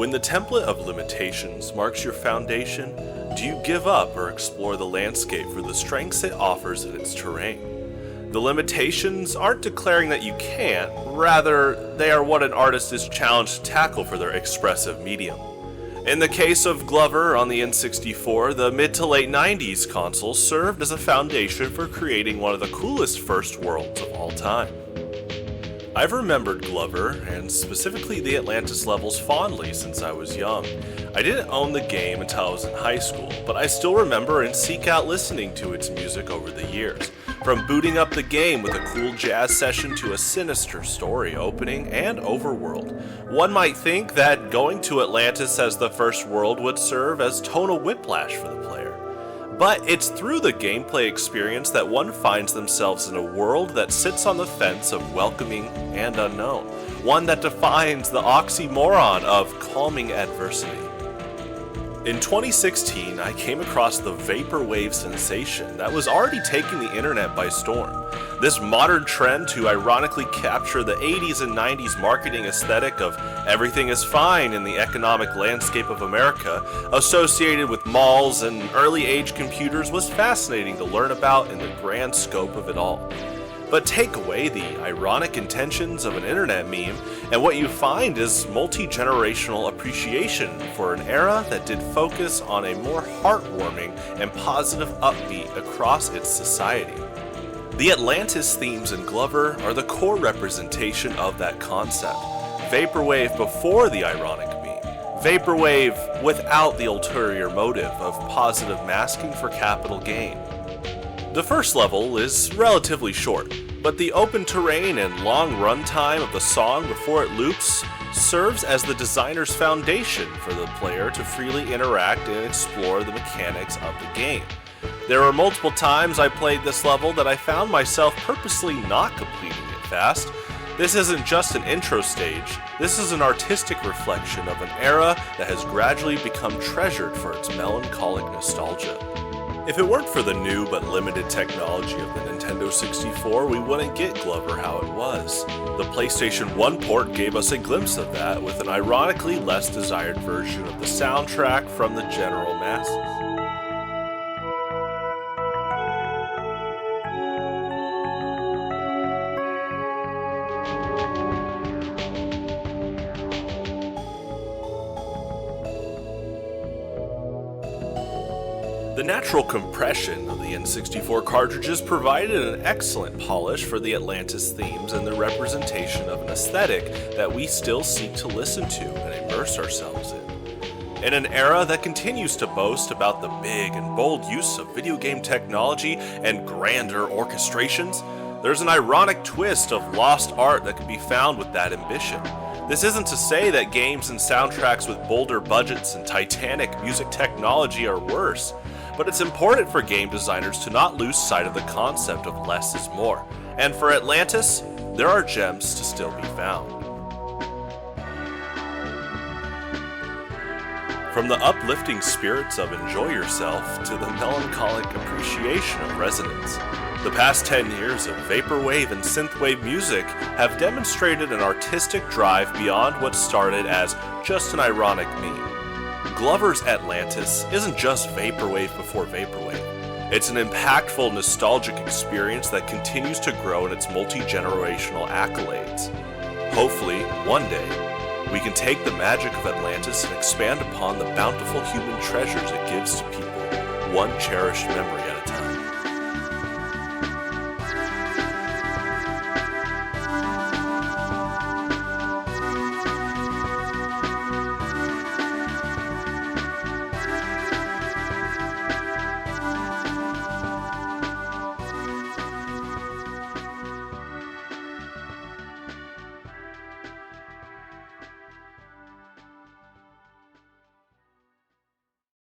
When the template of limitations marks your foundation, do you give up or explore the landscape for the strengths it offers in its terrain? The limitations aren't declaring that you can't, rather, they are what an artist is challenged to tackle for their expressive medium. In the case of Glover on the N64, the mid to late 90s console served as a foundation for creating one of the coolest first worlds of all time. I've remembered Glover, and specifically the Atlantis levels, fondly since I was young. I didn't own the game until I was in high school, but I still remember and seek out listening to its music over the years. From booting up the game with a cool jazz session to a sinister story opening and overworld. One might think that going to Atlantis as the first world would serve as tonal whiplash for the player. But it's through the gameplay experience that one finds themselves in a world that sits on the fence of welcoming and unknown, one that defines the oxymoron of calming adversity. In 2016, I came across the Vaporwave sensation that was already taking the internet by storm. This modern trend to ironically capture the 80s and 90s marketing aesthetic of everything is fine in the economic landscape of America, associated with malls and early age computers, was fascinating to learn about in the grand scope of it all. But take away the ironic intentions of an internet meme, and what you find is multi-generational appreciation for an era that did focus on a more heartwarming and positive upbeat across its society. The Atlantis themes in Glover are the core representation of that concept. Vaporwave before the ironic meme. Vaporwave without the ulterior motive of positive masking for capital gain. The first level is relatively short, but the open terrain and long runtime of the song before it loops serves as the designer's foundation for the player to freely interact and explore the mechanics of the game. There were multiple times I played this level that I found myself purposely not completing it fast. This isn't just an intro stage, this is an artistic reflection of an era that has gradually become treasured for its melancholic nostalgia. If it weren't for the new but limited technology of the Nintendo 64, we wouldn't get Glover how it was. The PlayStation 1 port gave us a glimpse of that with an ironically less desired version of the soundtrack from the general masses. The natural compression of the N64 cartridges provided an excellent polish for the Atlantis themes and the representation of an aesthetic that we still seek to listen to and immerse ourselves in. In an era that continues to boast about the big and bold use of video game technology and grander orchestrations, there's an ironic twist of lost art that can be found with that ambition. This isn't to say that games and soundtracks with bolder budgets and titanic music technology are worse, but it's important for game designers to not lose sight of the concept of less is more. And for Atlantis, there are gems to still be found. From the uplifting spirits of enjoy yourself to the melancholic appreciation of resonance, the past 10 years of vaporwave and synthwave music have demonstrated an artistic drive beyond what started as just an ironic meme. Glover's Atlantis isn't just vaporwave before vaporwave. It's an impactful, nostalgic experience that continues to grow in its multi-generational accolades. Hopefully, one day, we can take the magic of Atlantis and expand upon the bountiful human treasures it gives to people, one cherished memory